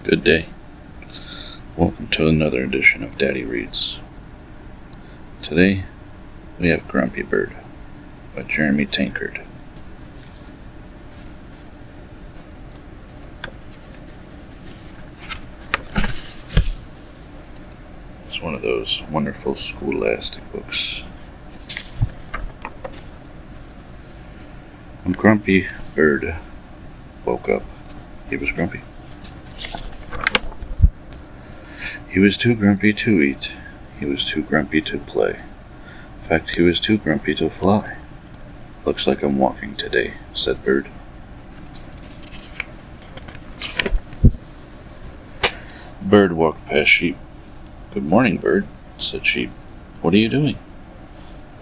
Good day. Welcome to another edition of Daddy Reads. Today, we have Grumpy Bird by Jeremy Tankard. It's one of those wonderful scholastic books. When Grumpy Bird woke up, he was grumpy. He was too grumpy to eat. He was too grumpy to play. In fact, he was too grumpy to fly. Looks like I'm walking today, said Bird. Bird walked past Sheep. Good morning, Bird, said Sheep. What are you doing?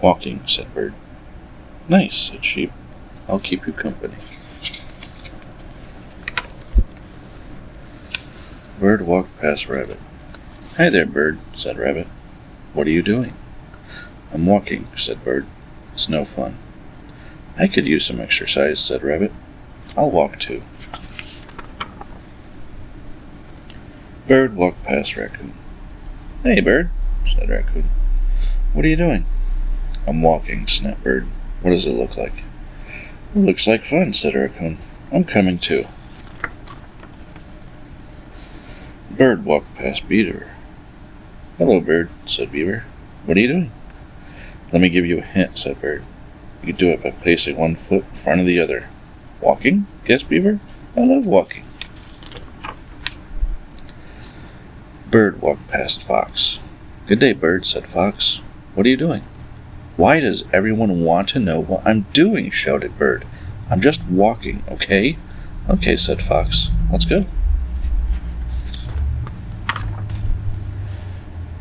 Walking, said Bird. Nice, said Sheep. I'll keep you company. Bird walked past Rabbit. Hi there, Bird, said Rabbit. What are you doing? I'm walking, said Bird. It's no fun. I could use some exercise, said Rabbit. I'll walk too. Bird walked past Raccoon. Hey, Bird, said Raccoon. What are you doing? I'm walking, snapped Bird. What does it look like? It looks like fun, said Raccoon. I'm coming too. Bird walked past Beaver. Hello, Bird, said Beaver. What are you doing? Let me give you a hint, said Bird. You do it by placing one foot in front of the other. Walking? Guessed Beaver. I love walking. Bird walked past Fox. Good day, Bird, said Fox. What are you doing? Why does everyone want to know what I'm doing? Shouted Bird. I'm just walking, okay? Okay, said Fox. Let's go.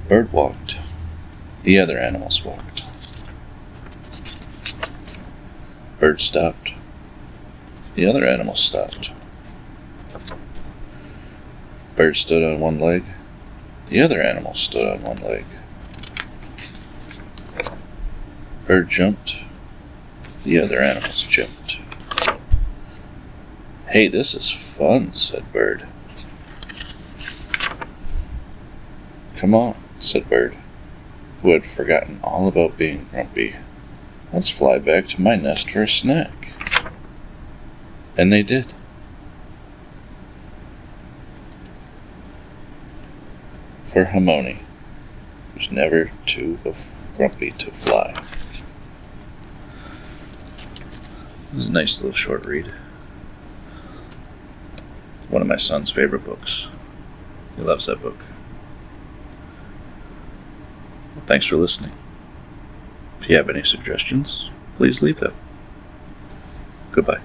Bird walked. The other animals walked. Bird stopped. The other animals stopped. Bird stood on one leg. The other animals stood on one leg. Bird jumped. The other animals jumped. Hey, this is fun, said Bird. Come on, said Bird, who had forgotten all about being grumpy. Let's fly back to my nest for a snack. And they did. For Hamoni, who's never too grumpy to fly. This is a nice little short read. One of my son's favorite books. He loves that book. Thanks for listening. If you have any suggestions, please leave them. Goodbye.